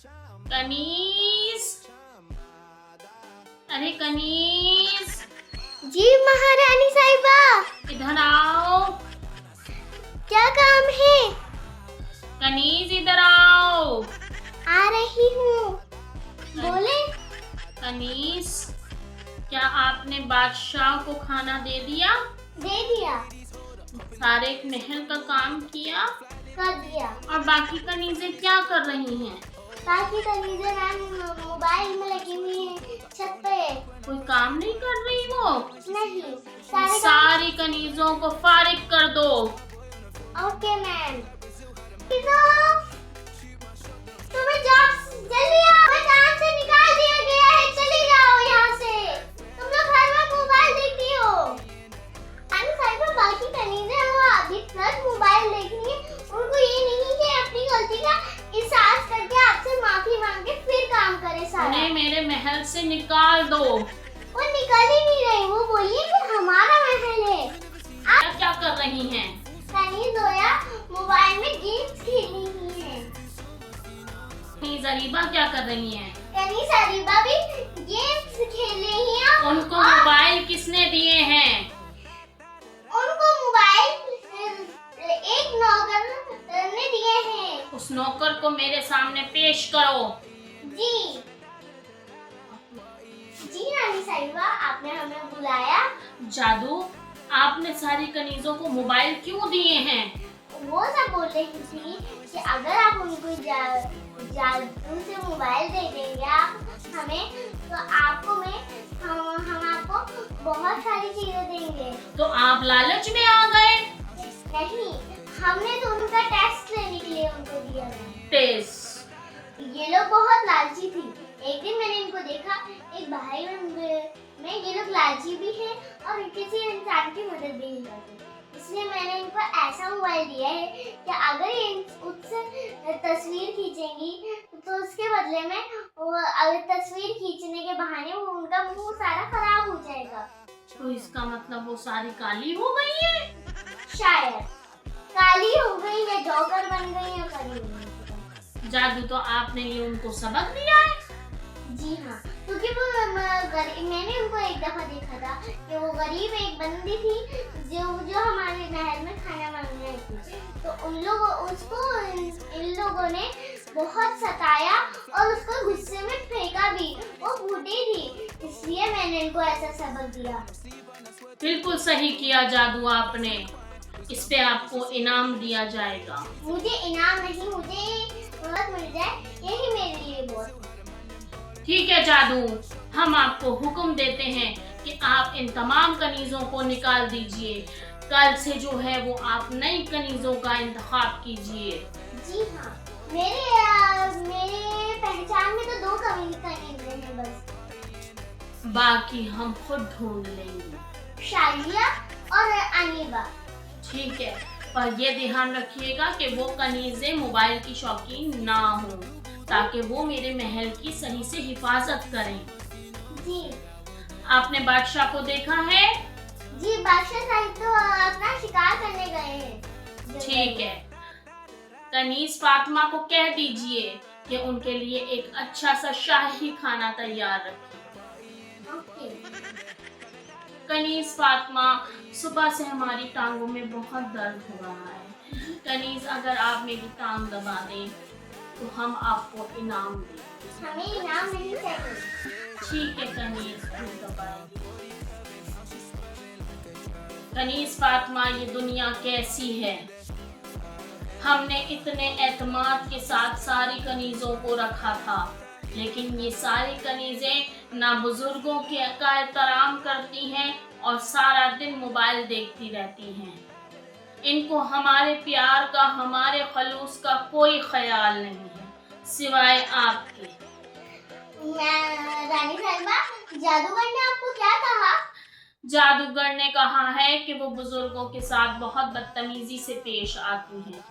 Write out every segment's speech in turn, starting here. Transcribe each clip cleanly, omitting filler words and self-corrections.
कनीज, अरे कनीज, जी महारानी साहिबा, इधर आओ। क्या काम है? कनीज इधर आओ। आ रही हूँ, बोले। कनीज, क्या आपने बादशाह को खाना दे दिया? दे दिया। सारे महल का काम किया? कर दिया। और बाकी कनीजें क्या कर रही हैं? बाकी कनीज़ें मैम मोबाइल में लगी हुई हैं, छत पे। कोई काम नहीं कर रही वो? नहीं, सारी कनीजों को फारिग कर दो। Okay ma'am. तुम्हें जॉब जल्दी आओ, काम से निकाल दिया गया है, चली जाओ यहाँ से। तुम लोग हर वक्त मोबाइल देखती हो। रानी साहिबा, बाकी कनीज़ें वो अभी तक मोबाइल देख रही हैं, उनको ये नहीं कि अपनी गलती का एहसास करके आपसे माफी मांग के फिर काम करे सारा। उन्हें मेरे महल से निकाल दो। वो निकल ही नहीं रही, वो बोली है कि हमारा महल है। आप क्या कर रही हैं? कनीज़ जोया मोबाइल में गेम्स खेल रही है। कनीज अरीबा क्या कर रही हैं? कनीज़ अरीबा भी गेम्स खेल रही है। उनको मोबाइल किसने दिए हैं? उनको मोबाइल एक नौकर ने दिए हैं। उस नौकर को मेरे सामने पेश करो। जी जी रानी साहिबा, आपने हमें बुलाया। जादू, आपने सारी कनीजों को मोबाइल क्यों दिए हैं? वो सब बोल रही थी कि अगर आप उनको जादू से मोबाइल दे देंगे आप हमें, तो आपको हम आपको बहुत सारी चीजें देंगे। तो आप लालच में आ गए? नहीं, हमने तो उनका टेस्ट लेने के लिए उनको दिया था। टेस्ट? ये लोग बहुत लालची थी। एक दिन मैंने इनको देखा, एक भाई में ये लोग लालची भी है और किसी इंसान की मदद भी नहीं करते। इसलिए मैंने इनको ऐसा मोबाइल दिया है कि अगर ये उससे तस्वीर खींचेंगी तो उसके बदले में अगर तस्वीर खींचने के बहाने वो उनका मुंह सारा खराब हो जाएगा। तो इसका मतलब वो सारी काली हो गई है? शायद काली हो गई या जॉगर बन गई या काली हो गई। जादू, तो आपने ये उनको सबक दिया है? जी हाँ, क्योंकि वो मैंने उनको एक दफा देखा था कि वो गरीब एक बंदी थी जो हमारे महल में खाना मांगने आई थी। तो इन लोगों ने बहुत सताया और उसको गुस्से में फेंका भी। वो भूटी थी, इसलिए मैंने इनको ऐसा सबक दिया। बिल्कुल सही किया जादू आपने। इस पे आपको इनाम दिया जाएगा। मुझे इनाम नहीं, मुझे मदद मिल जाए यही मेरे लिए बहुत है। ठीक है जादू, हम आपको हुक्म देते हैं कि आप इन तमाम कनीजों को निकाल दीजिए। कल से जो है वो आप नई कनीजों का इंतखाब कीजिए। जी हाँ, मेरे पहचान में तो 2 कनीज़ें हैं बस। बाकी हम खुद ढूंढ लेंगे। शालिया और अनीबा। ठीक है, पर ये ध्यान रखिएगा कि वो कनीजें मोबाइल की शौकीन ना हो, ताकि वो मेरे महल की सही से हिफाजत करें। जी। आपने बादशाह को देखा है? जी, बादशाह साहिब तो अपना शिकार करने गए हैं। ठीक है, कनीज फातिमा को कह दीजिए कि उनके लिए एक अच्छा सा शाही खाना तैयार रखें। ओके। कनीज फातिमा, सुबह से हमारी टांगों में बहुत दर्द हो रहा है। कनीज, अगर आप मेरी टांग दबा दें तो हम आपको इनाम दें। हमें इनाम नहीं चाहिए। ठीक है कनीज, खुद दबाएं। कनीज फातिमा, ये दुनिया कैसी है? हमने इतने एतमाद के साथ सारी कनीजों को रखा था, लेकिन ये सारी कनीजें ना बुजुर्गों का एहतराम करती हैं और सारा दिन मोबाइल देखती रहती हैं। इनको हमारे प्यार का, हमारे खलूस का कोई ख्याल नहीं है सिवाय आपके। रानी साहिबा, जादूगर ने आपको क्या कहा? जादूगर ने कहा है कि वो बुजुर्गों के साथ बहुत बदतमीजी से पेश आती हैं,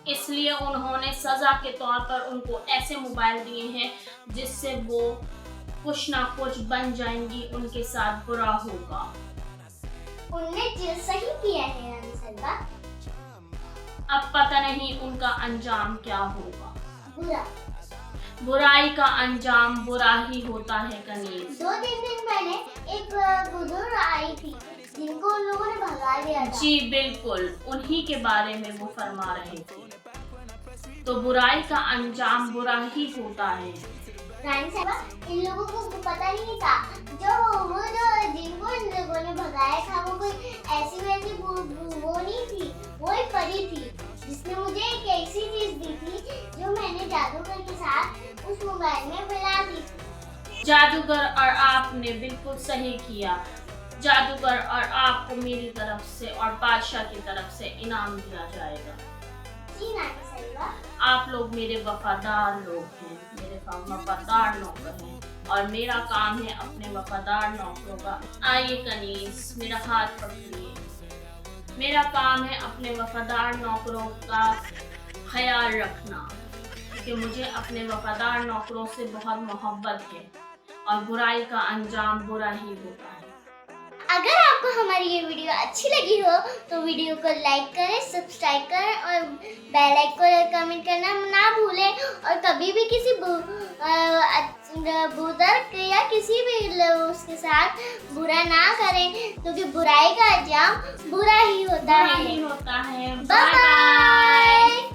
इसलिए उन्होंने सजा के तौर पर उनको ऐसे मोबाइल दिए हैं जिससे वो कुछ ना कुछ बन जाएंगी, उनके साथ बुरा होगा। उनने सही किया है रानी साहिबा। अब पता नहीं उनका अंजाम क्या होगा। बुरा। बुराई का अंजाम बुरा ही होता है कनीज। 2-3 दिन पहले एक बुजुर्ग आई थी जिनको उन लोगों ने भगा दिया था। जी बिल्कुल, उन्हीं के बारे में वो फरमा रहे थे। तो बुराई का अंजाम बुरा ही होता है। रानी साहबा, इन लोगों को पता नहीं था जो जिनको इन लोगों ने भगाया था वो कोई ऐसी वैसी वो नहीं थी, वो एक परी थी जिसने मुझे एक ऐसी चीज दी थी जो मैंने जादूगर के साथ उस मोबाइल में मिला दी थी। जादूगर और आपने बिल्कुल सही किया। जादूगर और आपको मेरी तरफ से और बादशाह की तरफ से इनाम दिया जाएगा। जी रानी साहबा। आप लोग मेरे वफादार लोग हैं, मेरे वफादार नौकर हैं और मेरा काम है अपने वफादार नौकरों का। आइए कनीज, मेरा हाथ पकड़िए। मेरा काम है अपने वफादार नौकरों का ख्याल रखना, क्योंकि मुझे अपने वफादार नौकरों से बहुत मोहब्बत है और बुराई का अंजाम बुरा ही होता है। अगर आपको हमारी ये वीडियो अच्छी लगी हो तो वीडियो को लाइक करें, सब्सक्राइब करें और बेल आइकन कमेंट करना ना भूलें। और कभी भी किसी बुजुर्ग या किसी भी उसके साथ बुरा ना करें, क्योंकि बुराई का अंजाम बुरा ही होता है। बुरा ही होता है। Bye bye.